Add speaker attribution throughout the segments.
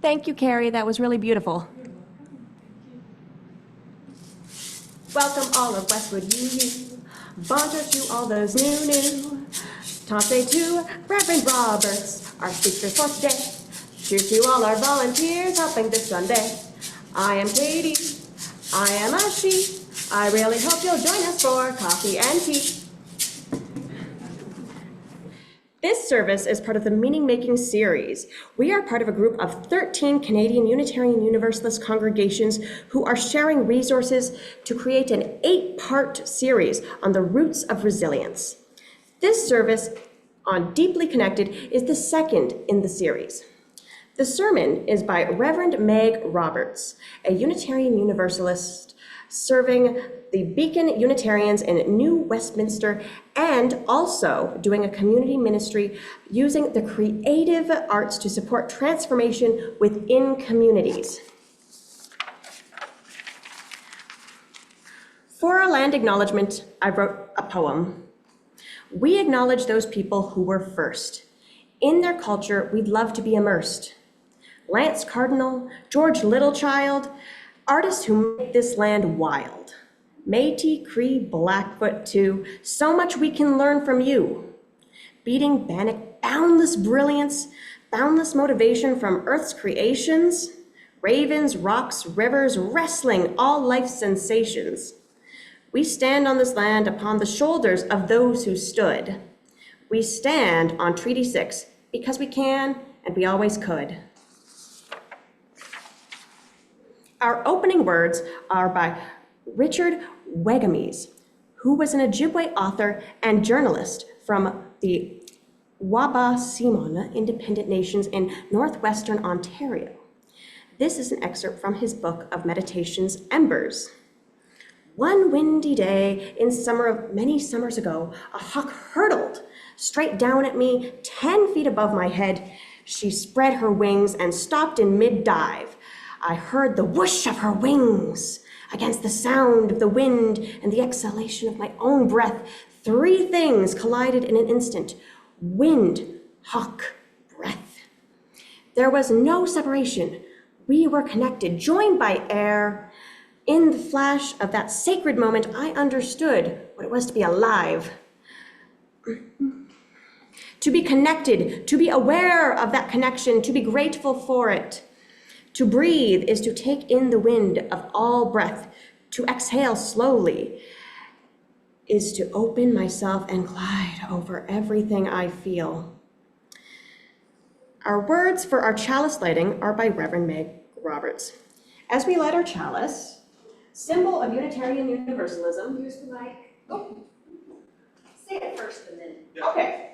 Speaker 1: Thank you, Carrie. That was really beautiful. Welcome all of Westwood UU. Bonjour to all those new. Tante to Reverend Roberts, our speaker for today. Cheers to all our volunteers helping this Sunday. I am Katie. I am a she. I really hope you'll join us for coffee and tea. This service is part of the Meaning Making series. We are part of a group of 13 Canadian Unitarian Universalist congregations who are sharing resources to create an 8-part series on the roots of resilience. This service on Deeply Connected is the second in the series. The sermon is by Reverend Meg Roberts, a Unitarian Universalist serving the Beacon Unitarians in New Westminster and also doing a community ministry using the creative arts to support transformation within communities. For our land acknowledgement, I wrote a poem. We acknowledge those people who were first. In their culture, we'd love to be immersed. Lance Cardinal, George Littlechild, artists who make this land wild. Métis, Cree, Blackfoot too, so much we can learn from you. Beating Bannock, boundless brilliance, boundless motivation from Earth's creations. Ravens, rocks, rivers, wrestling, all life's sensations. We stand on this land upon the shoulders of those who stood. We stand on Treaty 6 because we can and we always could. Our opening words are by Richard Wegamies, who was an Ojibwe author and journalist from the Wabaseemoong Independent Nations in northwestern Ontario. This is an excerpt from his book of meditations, Embers. One windy day in summer of many summers ago, a hawk hurtled straight down at me, 10 feet above my head. She spread her wings and stopped in mid-dive. I heard the whoosh of her wings against the sound of the wind and the exhalation of my own breath. 3 things collided in an instant: wind, hawk, breath. There was no separation. We were connected, joined by air. In the flash of that sacred moment, I understood what it was to be alive. To be connected, to be aware of that connection, to be grateful for it. To breathe is to take in the wind of all breath. To exhale slowly is to open myself and glide over everything I feel. Our words for our chalice lighting are by Reverend Meg Roberts. As we light our chalice, symbol of Unitarian Universalism.
Speaker 2: Use the mic.
Speaker 1: Oh.
Speaker 2: Say it first and then.
Speaker 1: Yeah. Okay.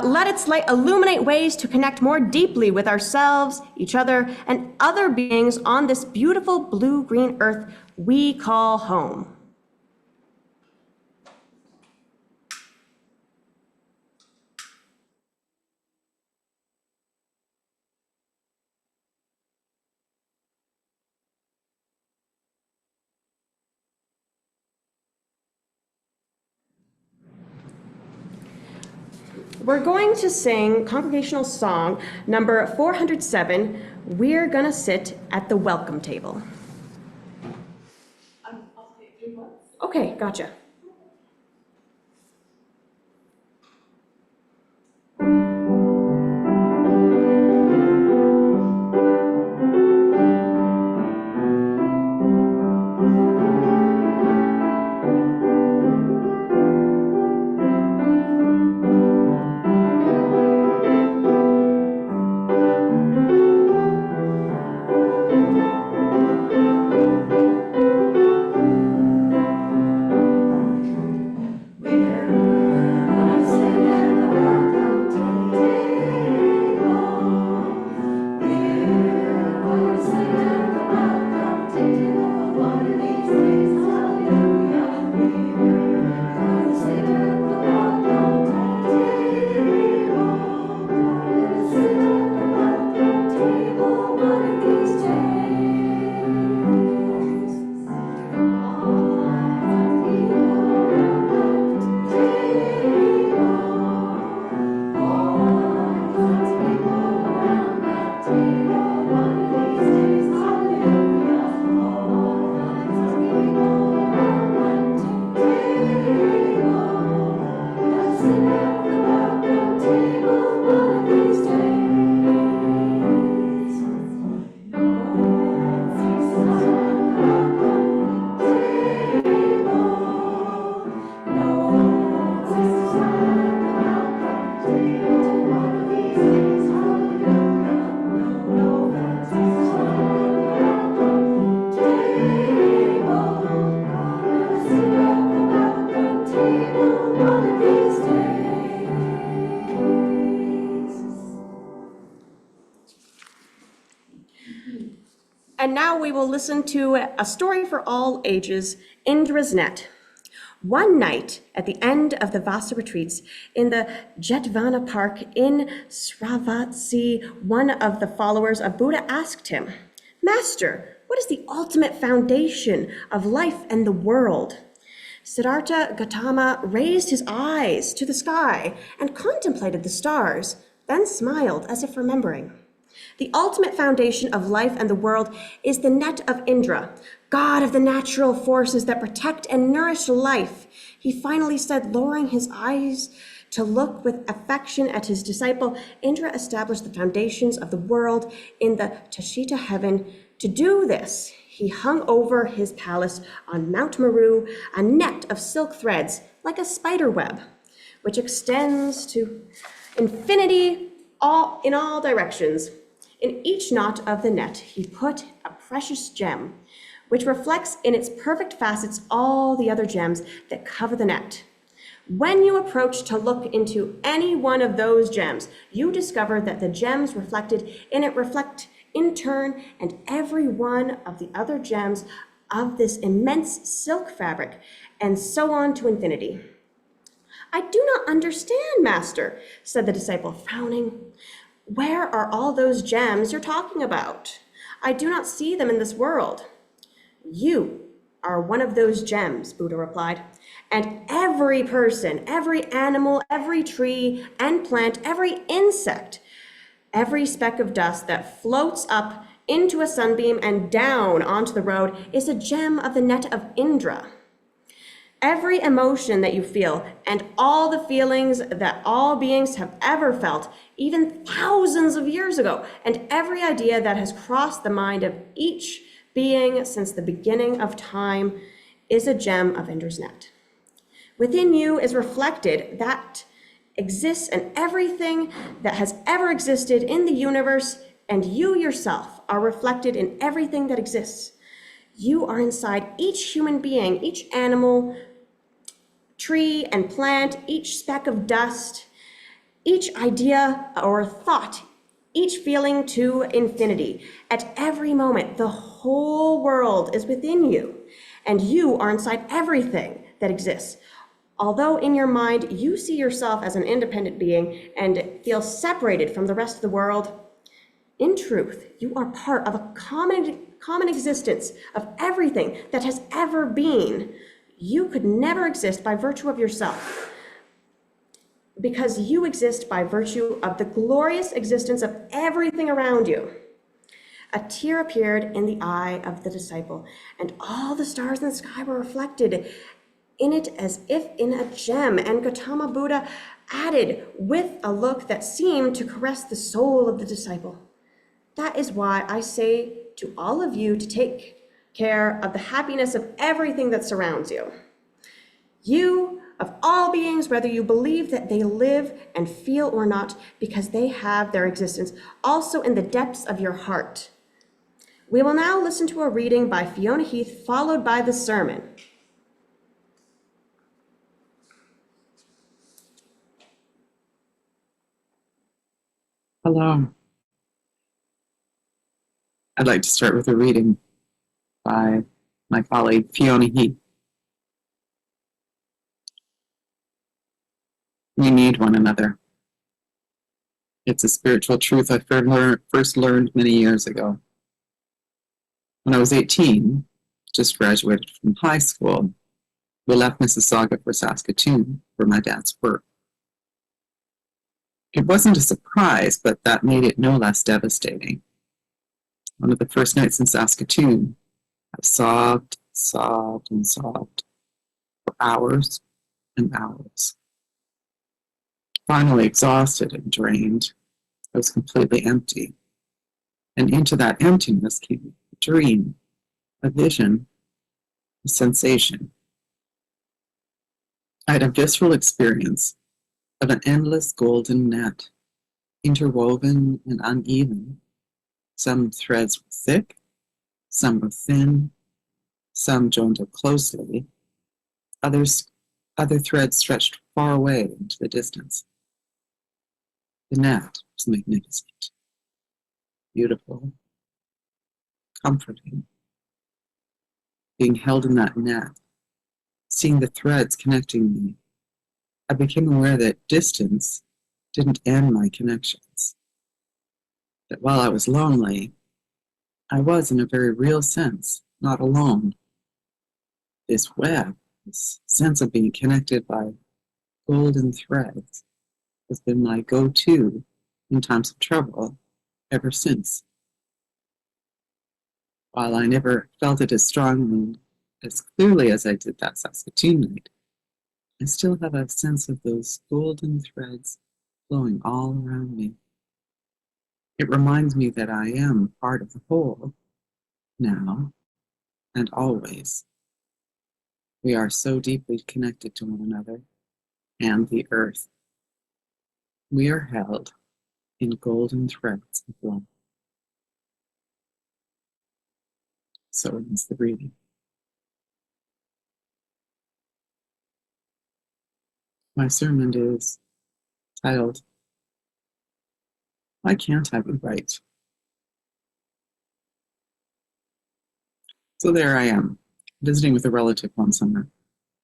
Speaker 1: Let its light illuminate ways to connect more deeply with ourselves, each other, and other beings on this beautiful blue-green earth we call home. We're going to sing congregational song number 407, We're Gonna Sit at the Welcome Table.
Speaker 2: I'll take 3 months.
Speaker 1: Okay, gotcha. And now we will listen to a story for all ages, Indra's Net. One night, at the end of the Vasa retreats in the Jetvana Park in Sravatsi, one of the followers of Buddha asked him, "Master, what is the ultimate foundation of life and the world?" Siddhartha Gautama raised his eyes to the sky and contemplated the stars, then smiled as if remembering. The ultimate foundation of life and the world is the net of Indra, god of the natural forces that protect and nourish life. He finally said, lowering his eyes to look with affection at his disciple. Indra established the foundations of the world in the Tashita heaven. To do this, he hung over his palace on Mount Meru a net of silk threads like a spider web, which extends to infinity in all directions. In each knot of the net, he put a precious gem, which reflects in its perfect facets all the other gems that cover the net. When you approach to look into any one of those gems, you discover that the gems reflected in it reflect in turn and every one of the other gems of this immense silk fabric, and so on to infinity. "I do not understand, Master," said the disciple, frowning. "Where are all those gems you're talking about? I do not see them in this world." "You are one of those gems," Buddha replied. "And every person, every animal, every tree and plant, every insect, every speck of dust that floats up into a sunbeam and down onto the road is a gem of the net of Indra. Every emotion that you feel and all the feelings that all beings have ever felt, even thousands of years ago, and every idea that has crossed the mind of each being since the beginning of time is a gem of Indra's net. Within you is reflected that exists and everything that has ever existed in the universe, and you yourself are reflected in everything that exists. You are inside each human being, each animal, tree and plant, each speck of dust, each idea or thought, each feeling to infinity. At every moment, the whole world is within you, and you are inside everything that exists. Although in your mind you see yourself as an independent being and feel separated from the rest of the world, in truth, you are part of a common existence of everything that has ever been. You could never exist by virtue of yourself, because you exist by virtue of the glorious existence of everything around you." A tear appeared in the eye of the disciple, and all the stars in the sky were reflected in it as if in a gem, and Gautama Buddha added with a look that seemed to caress the soul of the disciple, "That is why I say to all of you to take care of the happiness of everything that surrounds you. You, of all beings, whether you believe that they live and feel or not, because they have their existence also in the depths of your heart." We will now listen to a reading by Fiona Heath, followed by the sermon.
Speaker 3: Hello. I'd like to start with a reading by my colleague Fiona Heath. We need one another. It's a spiritual truth I first learned many years ago. When I was 18, just graduated from high school, we left Mississauga for Saskatoon for my dad's work. It wasn't a surprise, but that made it no less devastating. One of the first nights in Saskatoon, I sobbed for hours and hours. Finally exhausted and drained, I was completely empty. And into that emptiness came a dream, a vision, a sensation. I had a visceral experience of an endless golden net, interwoven and uneven. Some threads were thick, some were thin, some joined up closely, other threads stretched far away into the distance. The net was magnificent, beautiful, comforting. Being held in that net, seeing the threads connecting me, I became aware that distance didn't end my connections. That while I was lonely, I was, in a very real sense, not alone. This web, this sense of being connected by golden threads, has been my go-to in times of trouble ever since. While I never felt it as strongly, as clearly as I did that Saskatoon night, I still have a sense of those golden threads flowing all around me. It reminds me that I am part of the whole, now and always. We are so deeply connected to one another and the earth. We are held in golden threads of love. So ends the reading. My sermon is titled, Why Can't I Be Right? So there I am, visiting with a relative one summer.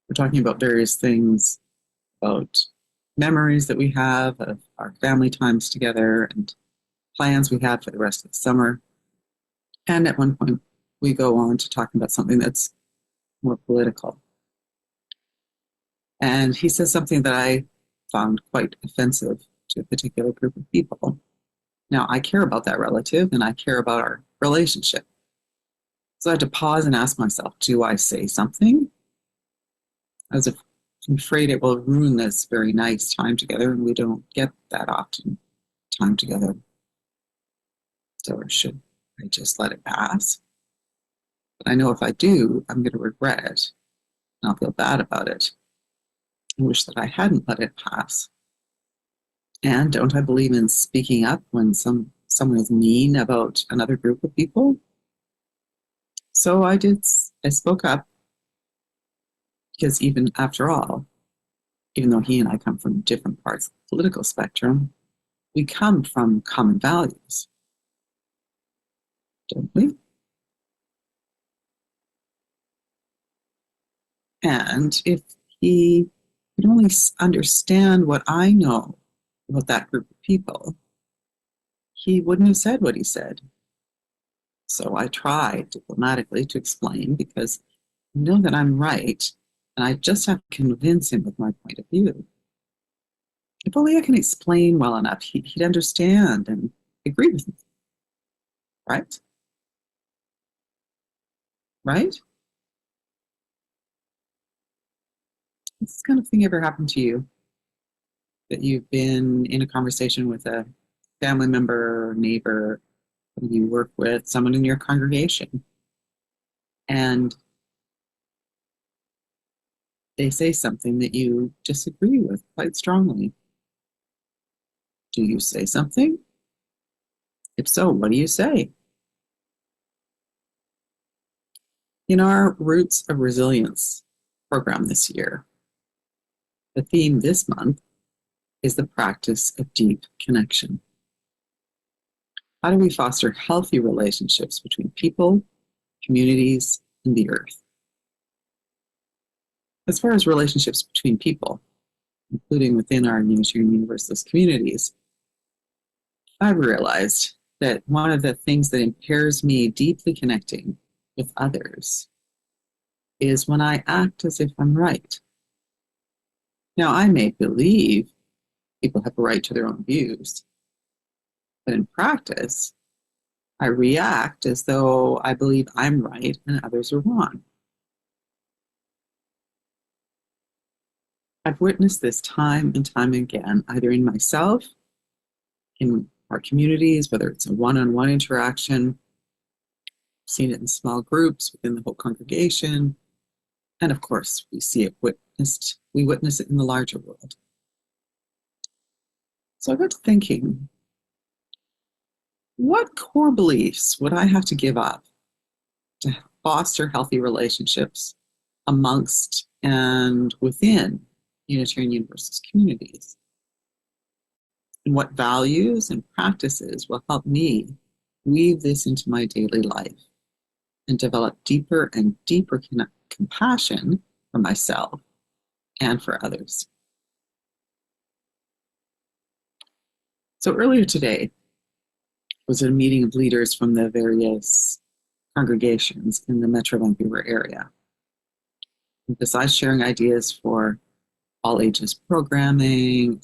Speaker 3: We're talking about various things, about memories that we have of our family times together and plans we have for the rest of the summer. And at one point, we go on to talking about something that's more political. And he says something that I found quite offensive to a particular group of people. Now, I care about that relative and I care about our relationship. So I had to pause and ask myself, do I say something? As if I'm afraid it will ruin this very nice time together, and we don't get that often time together. So should I just let it pass? But I know if I do, I'm going to regret it, and I'll feel bad about it. I wish that I hadn't let it pass. And don't I believe in speaking up when someone is mean about another group of people? So I spoke up, because even after all, even though he and I come from different parts of the political spectrum, we come from common values, don't we? And if he could only understand what I know about that group of people, he wouldn't have said what he said. So I tried diplomatically to explain, because I know that I'm right, and I just have to convince him of my point of view. If only I can explain well enough, he'd understand and agree with me. Right? Right? Has this kind of thing ever happened to you? That you've been in a conversation with a family member, neighbor, someone you work with, someone in your congregation, and they say something that you disagree with quite strongly. Do you say something? If so, what do you say? In our Roots of Resilience program this year, the theme this month is the practice of deep connection. How do we foster healthy relationships between people, communities, and the earth? As far as relationships between people, including within our Unitarian Universalist communities, I've realized that one of the things that impairs me deeply connecting with others is when I act as if I'm right. Now, I may believe people have a right to their own views, but in practice, I react as though I believe I'm right and others are wrong. I've witnessed this time and time again, either in myself, in our communities, whether it's a one-on-one interaction, seen it in small groups within the whole congregation, and of course, we witness it in the larger world. So I got to thinking, what core beliefs would I have to give up to foster healthy relationships amongst and within Unitarian Universalist communities? And what values and practices will help me weave this into my daily life and develop deeper and deeper compassion for myself and for others. So earlier today was a meeting of leaders from the various congregations in the Metro Vancouver area. And besides sharing ideas for all ages programming,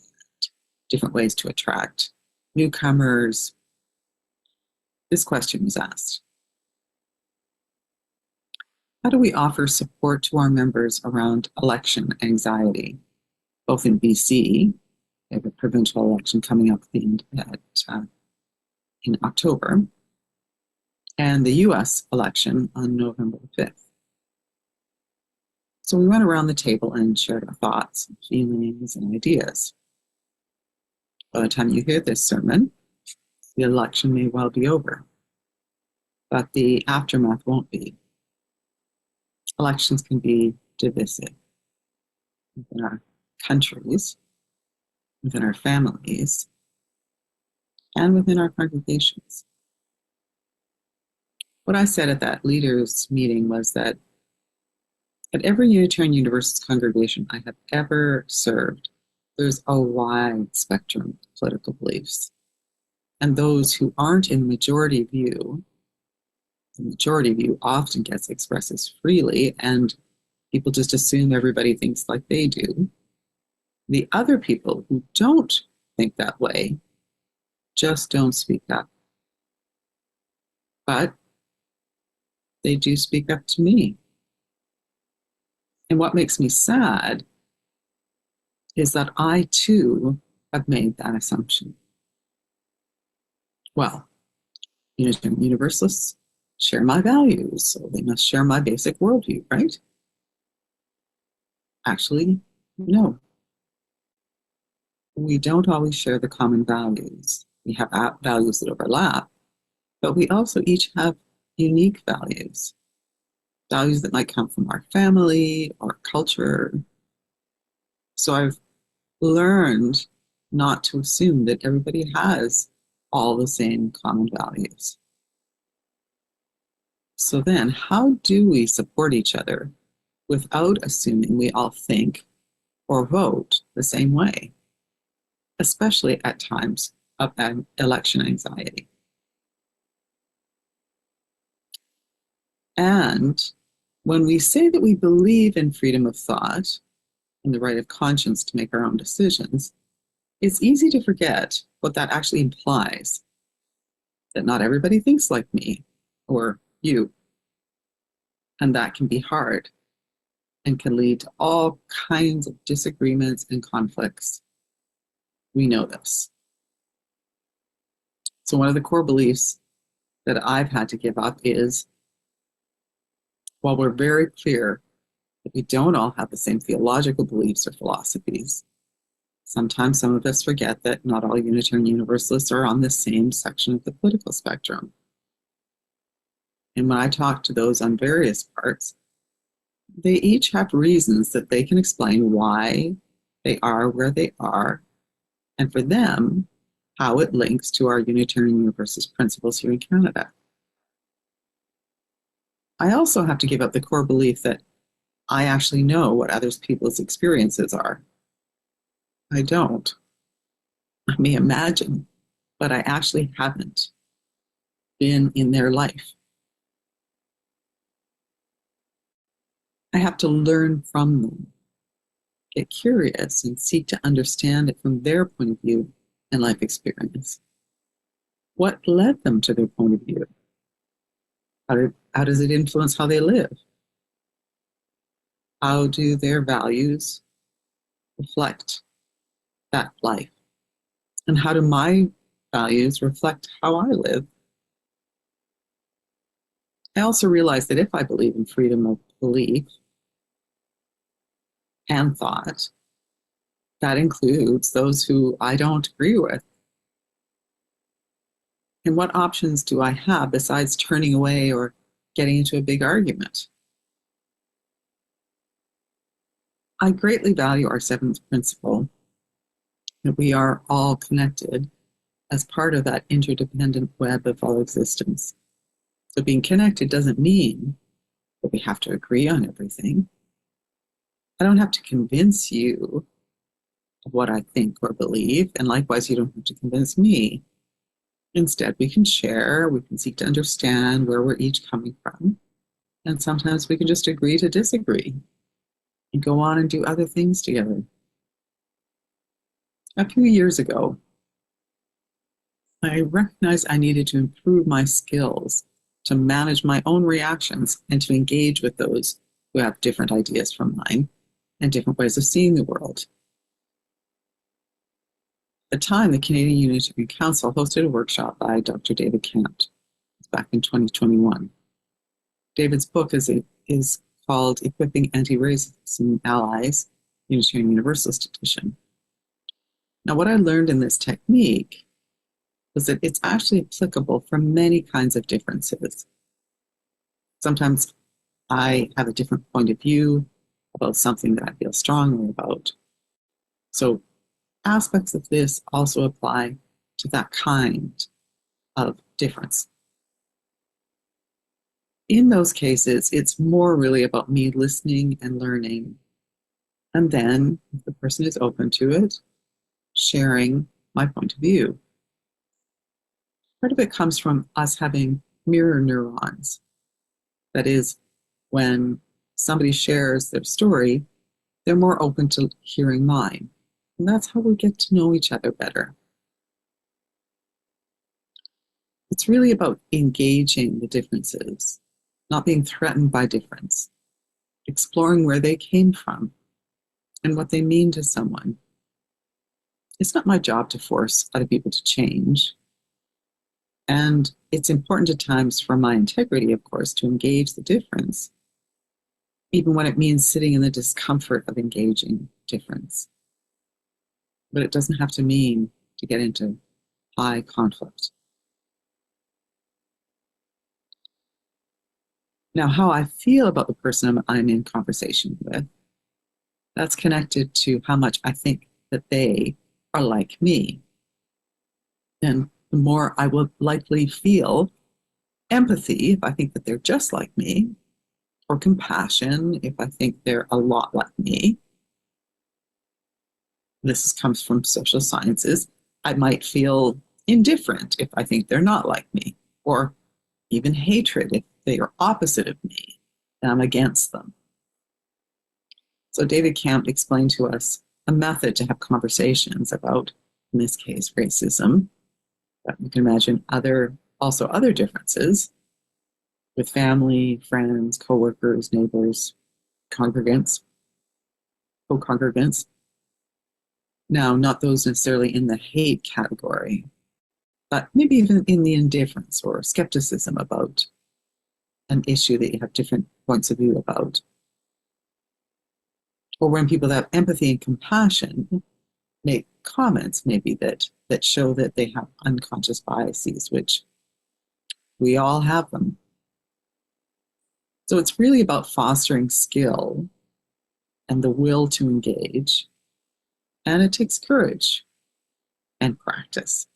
Speaker 3: different ways to attract newcomers, this question was asked. How do we offer support to our members around election anxiety, both in BC, we have a provincial election coming up in October, and the US election on November 5th. So we went around the table and shared our thoughts and feelings and ideas. By the time you hear this sermon, the election may well be over, but the aftermath won't be. Elections can be divisive within our countries, within our families, and within our congregations. What I said at that leaders' meeting was that at every Unitarian Universalist congregation I have ever served, there's a wide spectrum of political beliefs. And those who aren't in the majority view often gets expressed as freely, and people just assume everybody thinks like they do. The other people who don't think that way just don't speak up. But they do speak up to me. And what makes me sad is that I too have made that assumption. Well, Unitarian Universalists share my values, so they must share my basic worldview, right? Actually, no. We don't always share the common values. We have values that overlap, but we also each have unique values. Values that might come from our family or culture. So I've learned not to assume that everybody has all the same common values. So then, how do we support each other without assuming we all think or vote the same way, especially at times of election anxiety? And when we say that we believe in freedom of thought and the right of conscience to make our own decisions, it's easy to forget what that actually implies, that not everybody thinks like me or you. And that can be hard and can lead to all kinds of disagreements and conflicts. We know this. So one of the core beliefs that I've had to give up is, while we're very clear that we don't all have the same theological beliefs or philosophies, sometimes some of us forget that not all Unitarian Universalists are on the same section of the political spectrum. And when I talk to those on various parts, they each have reasons that they can explain why they are where they are, and for them, how it links to our Unitarian Universalist principles here in Canada. I also have to give up the core belief that I actually know what other people's experiences are. I don't. I may imagine, but I actually haven't been in their life. I have to learn from them, get curious, and seek to understand it from their point of view and life experience. What led them to their point of view? How does it influence how they live? How do their values reflect that life? And how do my values reflect how I live? I also realize that if I believe in freedom of belief and thought, that includes those who I don't agree with. And what options do I have besides turning away or getting into a big argument? I greatly value our seventh principle, that we are all connected as part of that interdependent web of all existence. So being connected doesn't mean that we have to agree on everything. I don't have to convince you of what I think or believe, and likewise, you don't have to convince me. Instead, we can share, we can seek to understand where we're each coming from, and sometimes we can just agree to disagree and go on and do other things together. A few years ago, I recognized I needed to improve my skills to manage my own reactions and to engage with those who have different ideas from mine and different ways of seeing the world. At the time, the Canadian Unitarian Council hosted a workshop by Dr. David Camp back in 2021. David's book is called Equipping Anti-Racism Allies, Unitarian Universalist Edition. Now, what I learned in this technique was that it's actually applicable for many kinds of differences. Sometimes I have a different point of view about something that I feel strongly about. So aspects of this also apply to that kind of difference. In those cases, it's more really about me listening and learning. And then, if the person is open to it, sharing my point of view. Part of it comes from us having mirror neurons. That is, when somebody shares their story, they're more open to hearing mine. And that's how we get to know each other better. It's really about engaging the differences, not being threatened by difference, exploring where they came from and what they mean to someone. It's not my job to force other people to change. And it's important at times for my integrity, of course, to engage the difference, even when it means sitting in the discomfort of engaging difference. But it doesn't have to mean to get into high conflict. Now, how I feel about the person I'm in conversation with, that's connected to how much I think that they are like me. And the more I will likely feel empathy if I think that they're just like me, or compassion if I think they're a lot like me. This comes from social sciences. I might feel indifferent if I think they're not like me, or even hatred if they are opposite of me and I'm against them. So David Camp explained to us a method to have conversations about, in this case, racism. But you can imagine other differences with family, friends, coworkers, neighbors, congregants, co-congregants. Now, not those necessarily in the hate category, but maybe even in the indifference or skepticism about an issue that you have different points of view about. Or when people that have empathy and compassion make comments maybe that show that they have unconscious biases, which we all have them. So it's really about fostering skill and the will to engage. And it takes courage and practice.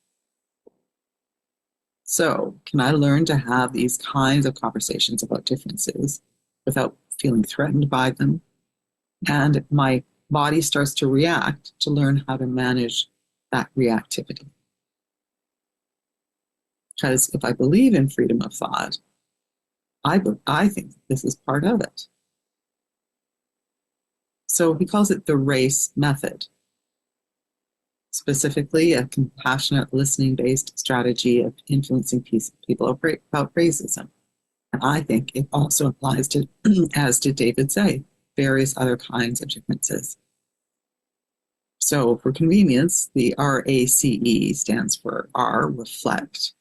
Speaker 3: So can I learn to have these kinds of conversations about differences without feeling threatened by them? And my body starts to react to learn how to manage that reactivity. Because if I believe in freedom of thought, I think this is part of it. So he calls it the RACE method. Specifically, a compassionate listening-based strategy of influencing people about racism. And I think it also applies to, as did David say, various other kinds of differences. So for convenience, the RACE stands for R, reflect.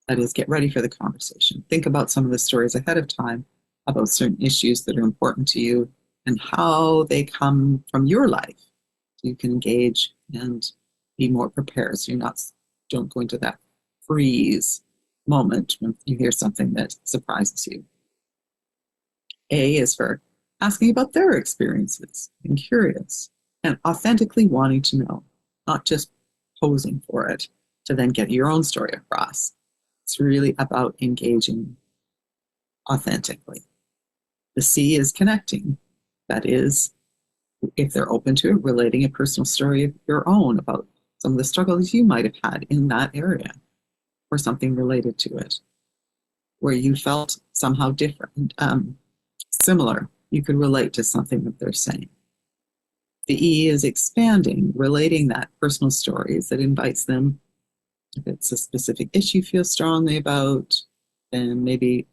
Speaker 3: That is, get ready for the conversation. Think about some of the stories ahead of time about certain issues that are important to you and how they come from your life. So you can engage and be more prepared so don't go into that freeze moment when you hear something that surprises you. A is for asking about their experiences, being curious, and authentically wanting to know, not just posing for it to then get your own story across. It's really about engaging authentically. The C is connecting. That is, if they're open to it, relating a personal story of your own about some of the struggles you might have had in that area or something related to it, where you felt somehow different, similar. You could relate to something that they're saying. The E is expanding, relating that personal stories that invites them, if it's a specific issue you feel strongly about, then maybe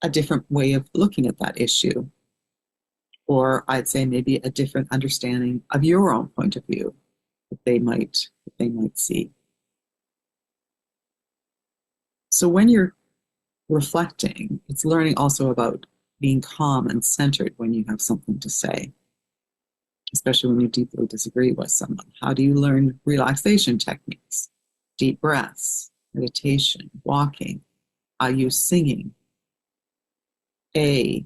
Speaker 3: a different way of looking at that issue. Or I'd say maybe a different understanding of your own point of view that they might see. So when you're reflecting, it's learning also about being calm and centered when you have something to say, especially when you deeply disagree with someone. How do you learn relaxation techniques, deep breaths, meditation, walking? How you singing? A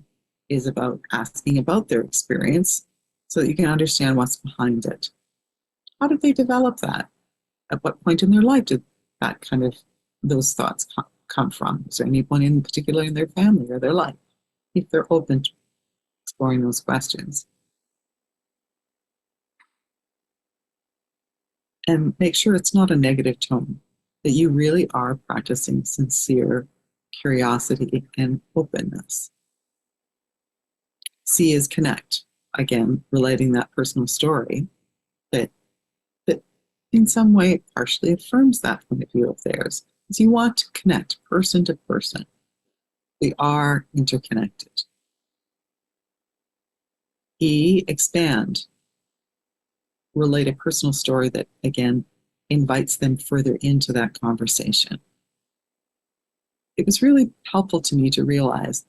Speaker 3: is about asking about their experience so that you can understand what's behind it. How did they develop that? At what point in their life did that kind of, those thoughts come from? Is there anyone in particular in their family or their life? If they're open to exploring those questions. And make sure it's not a negative tone, that you really are practicing sincere curiosity and openness. C is connect. Again, relating that personal story that in some way partially affirms that point of view of theirs. Because you want to connect person to person. We are interconnected. E, expand. Relate a personal story that, again, invites them further into that conversation. It was really helpful to me to realize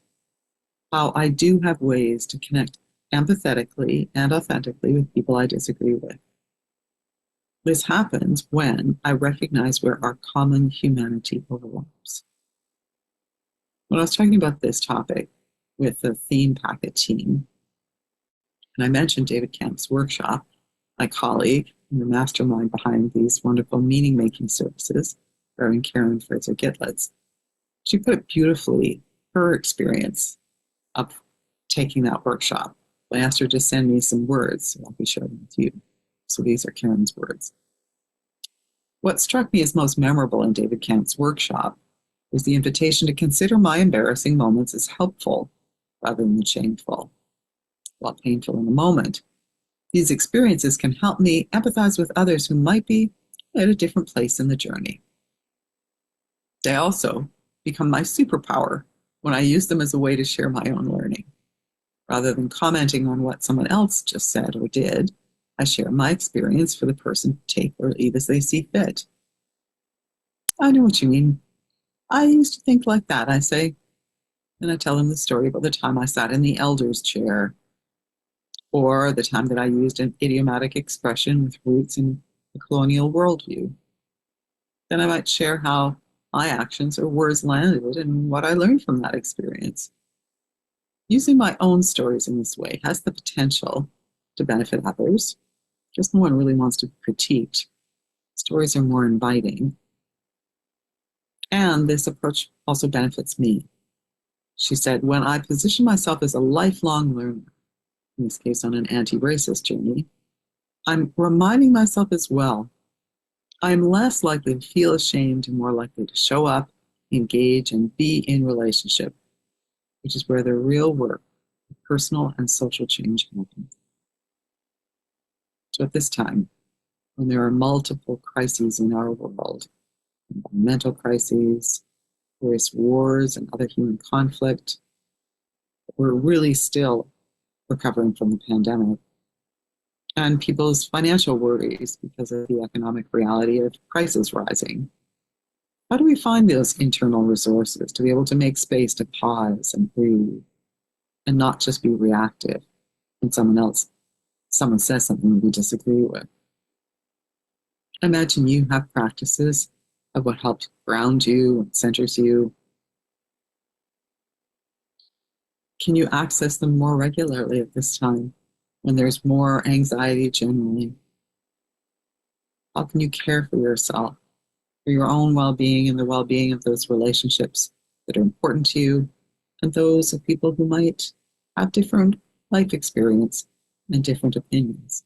Speaker 3: how I do have ways to connect empathetically and authentically with people I disagree with. This happens when I recognize where our common humanity overlaps. When I was talking about this topic with the theme packet team, and I mentioned David Camp's workshop, my colleague and the mastermind behind these wonderful meaning-making services, Reverend Karen Fraser-Gitlitz, she put it beautifully, her experience of taking that workshop. I asked her to send me some words, so I'll be sharing them with you. So these are Karen's words. What struck me as most memorable in David Camp's workshop was the invitation to consider my embarrassing moments as helpful rather than shameful. While painful in the moment, these experiences can help me empathize with others who might be at a different place in the journey. They also become my superpower when I use them as a way to share my own learning. Rather than commenting on what someone else just said or did, I share my experience for the person to take or leave as they see fit. I know what you mean. I used to think like that, I say. And I tell them the story about the time I sat in the elder's chair, or the time that I used an idiomatic expression with roots in the colonial worldview. Then I might share how my actions or words landed and what I learned from that experience. Using my own stories in this way has the potential to benefit others, because no one really wants to be critiqued. Stories are more inviting. And this approach also benefits me. She said, when I position myself as a lifelong learner, in this case on an anti-racist journey, I'm reminding myself as well, I'm less likely to feel ashamed and more likely to show up, engage, and be in relationship, which is where the real work, personal and social change happens. So at this time, when there are multiple crises in our world, environmental crises, various wars and other human conflict, we're really still recovering from the pandemic, and people's financial worries because of the economic reality of prices rising. How do we find those internal resources to be able to make space to pause and breathe and not just be reactive when someone says something we disagree with? I imagine you have practices of what helps ground you and centers you. Can you access them more regularly at this time when there's more anxiety generally? How can you care for yourself, for your own well-being and the well-being of those relationships that are important to you, and those of people who might have different life experience and different opinions.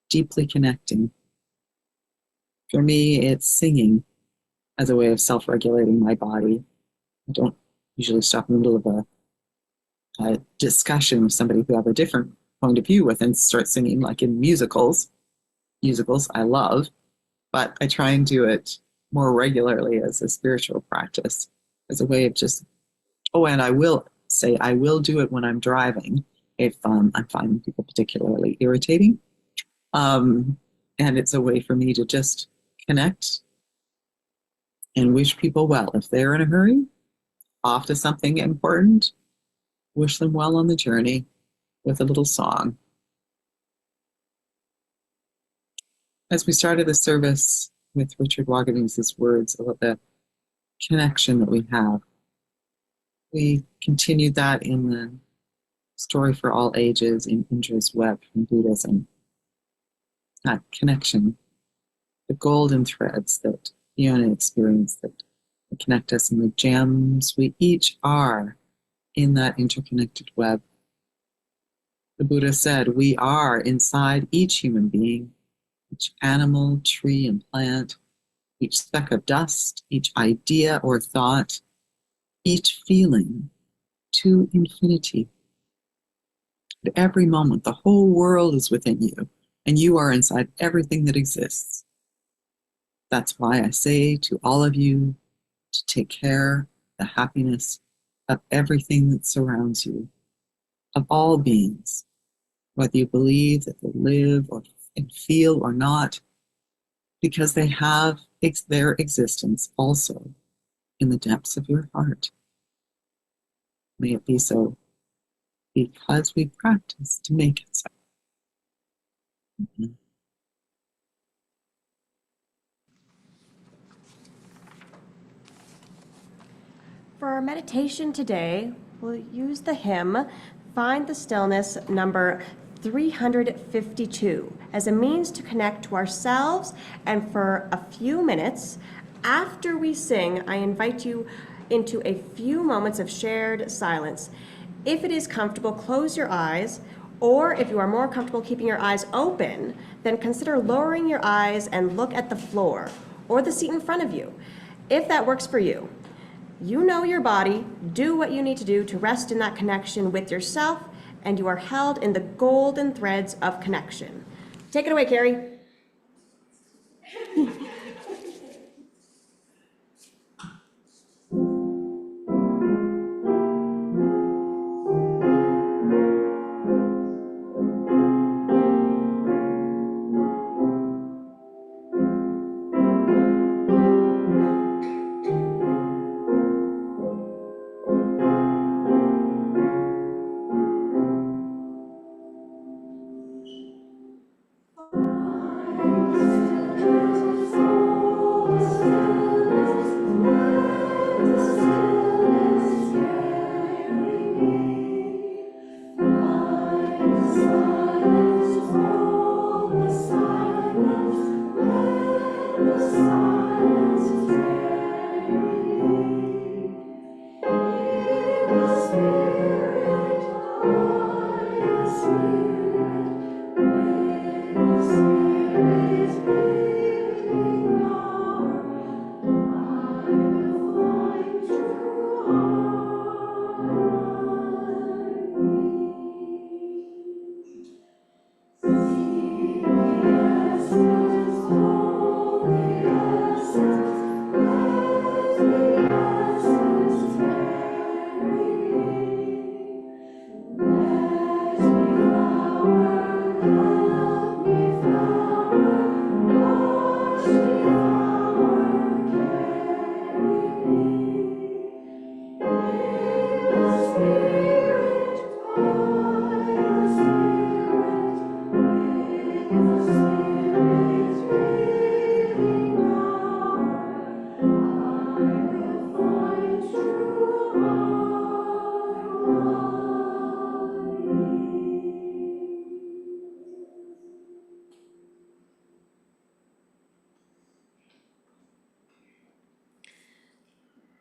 Speaker 3: Deeply connecting. For me, it's singing as a way of self-regulating my body. I don't usually stop in the middle of a discussion with somebody who have a different point of view with and start singing, like in musicals. Musicals I love, but I try and do it more regularly as a spiritual practice, as a way of just, and I will say I will do it when I'm driving if I'm finding people particularly irritating. And it's a way for me to just connect and wish people well. If they're in a hurry, off to something important, wish them well on the journey with a little song. As we started the service with Richard Wagamese' words about the connection that we have, we continued that in the Story for All Ages in Indra's Web from Buddhism. That connection, the golden threads that Fiona experienced that connect us, and the gems we each are in that interconnected web. The Buddha said we are inside each human being, each animal, tree, and plant, each speck of dust, each idea or thought, each feeling to infinity. At every moment, the whole world is within you, and you are inside everything that exists. That's why I say to all of you to take care of the happiness of everything that surrounds you, of all beings, whether you believe that they live or and feel or not, because they have their existence also in the depths of your heart. May it be so, because we practice to make it so. Mm-hmm.
Speaker 1: For our meditation today, we'll use the hymn, Find the Stillness, number 352, as a means to connect to ourselves. And for a few minutes after we sing, I invite you into a few moments of shared silence. If it is comfortable, close your eyes, or if you are more comfortable keeping your eyes open, then consider lowering your eyes and look at the floor or the seat in front of you, if that works for you. You know your body, do what you need to do to rest in that connection with yourself, and you are held in the golden threads of connection. Take it away, Carrie.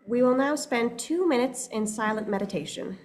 Speaker 1: We will now spend 2 minutes in silent meditation.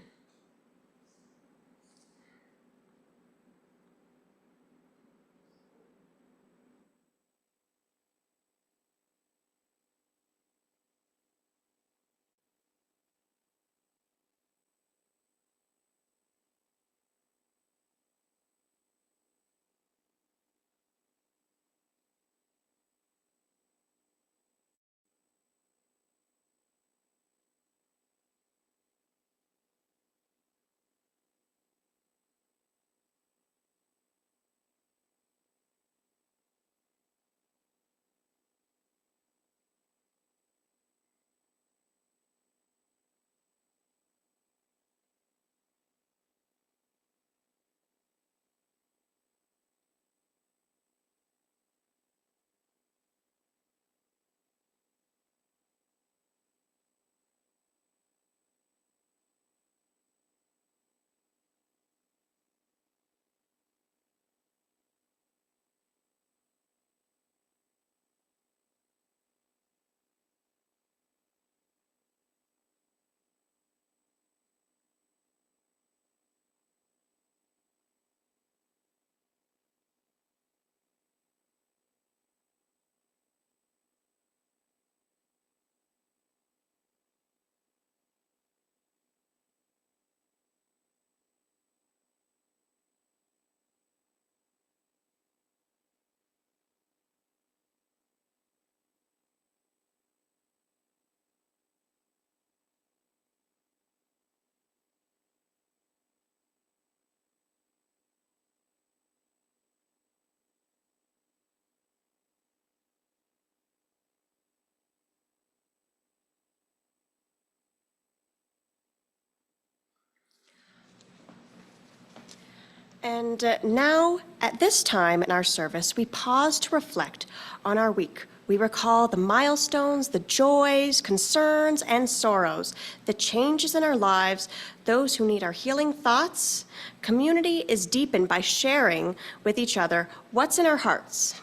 Speaker 1: And now, at this time in our service, we pause to reflect on our week. We recall the milestones, the joys, concerns, and sorrows, the changes in our lives, those who need our healing thoughts. Community is deepened by sharing with each other what's in our hearts.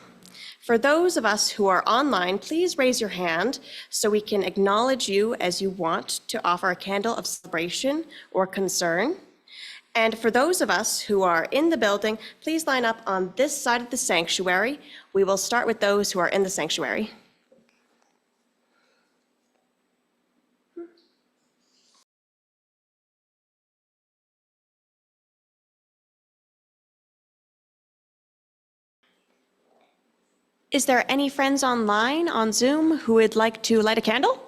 Speaker 1: For those of us who are online, please raise your hand so we can acknowledge you as you want to offer a candle of celebration or concern. And for those of us who are in the building, please line up on this side of the sanctuary. We will start with those who are in the sanctuary. Is there any friends online on Zoom who would like to light a candle?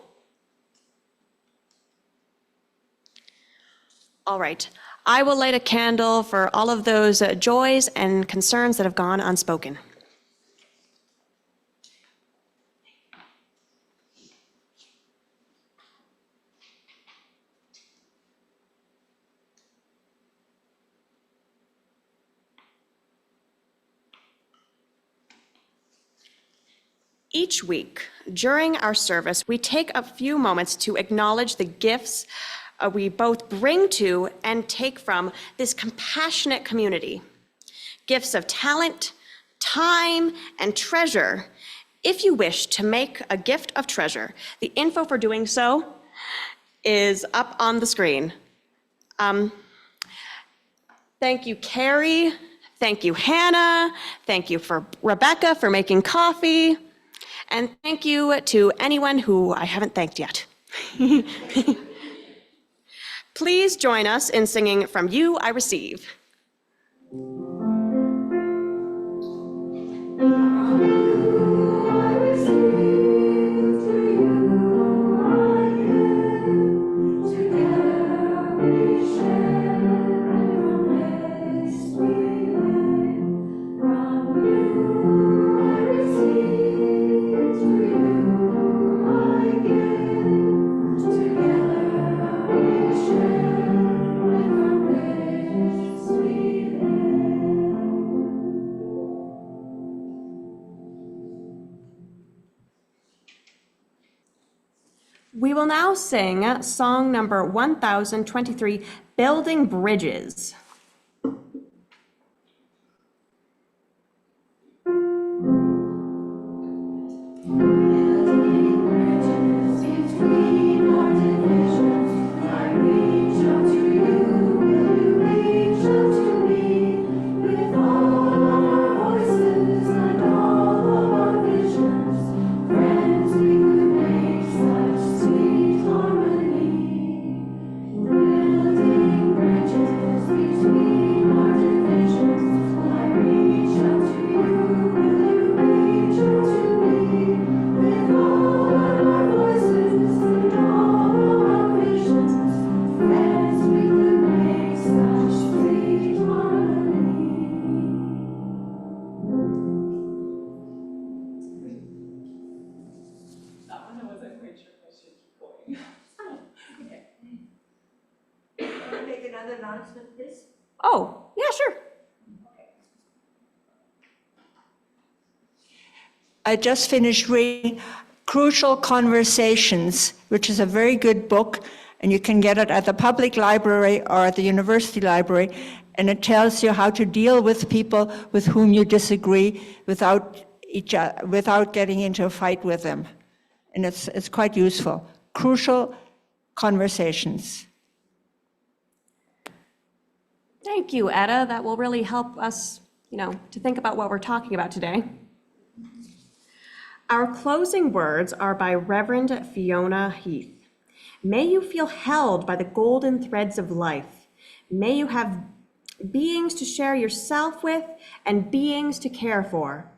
Speaker 1: All right. I will light a candle for all of those joys and concerns that have gone unspoken. Each week, during our service, we take a few moments to acknowledge the gifts we both bring to and take from this compassionate community. Gifts of talent, time, and treasure. If you wish to make a gift of treasure, the info for doing so is up on the screen. Thank you, Carrie. Thank you, Hannah. Thank you for Rebecca for making coffee. And thank you to anyone who I haven't thanked yet. Please join us in singing From You I Receive. We will now sing song number 1023, Building Bridges. Between
Speaker 2: another announcement, please?
Speaker 1: Oh, yeah, sure.
Speaker 4: I just finished reading Crucial Conversations, which is a very good book, and you can get it at the public library or at the university library, and it tells you how to deal with people with whom you disagree without getting into a fight with them. And it's quite useful. Crucial Conversations.
Speaker 1: Thank you, Etta. That will really help us, to think about what we're talking about today. Our closing words are by Reverend Fiona Heath. May you feel held by the golden threads of life. May you have beings to share yourself with and beings to care for.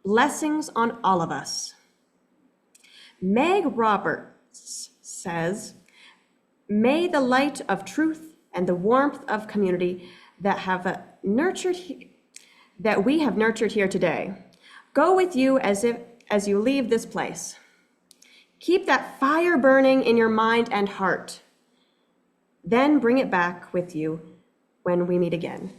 Speaker 1: Blessings on all of us. Meg Roberts says, may the light of truth and the warmth of community that we have nurtured here today go with you as you leave this place. Keep that fire burning in your mind and heart. Then bring it back with you when we meet again.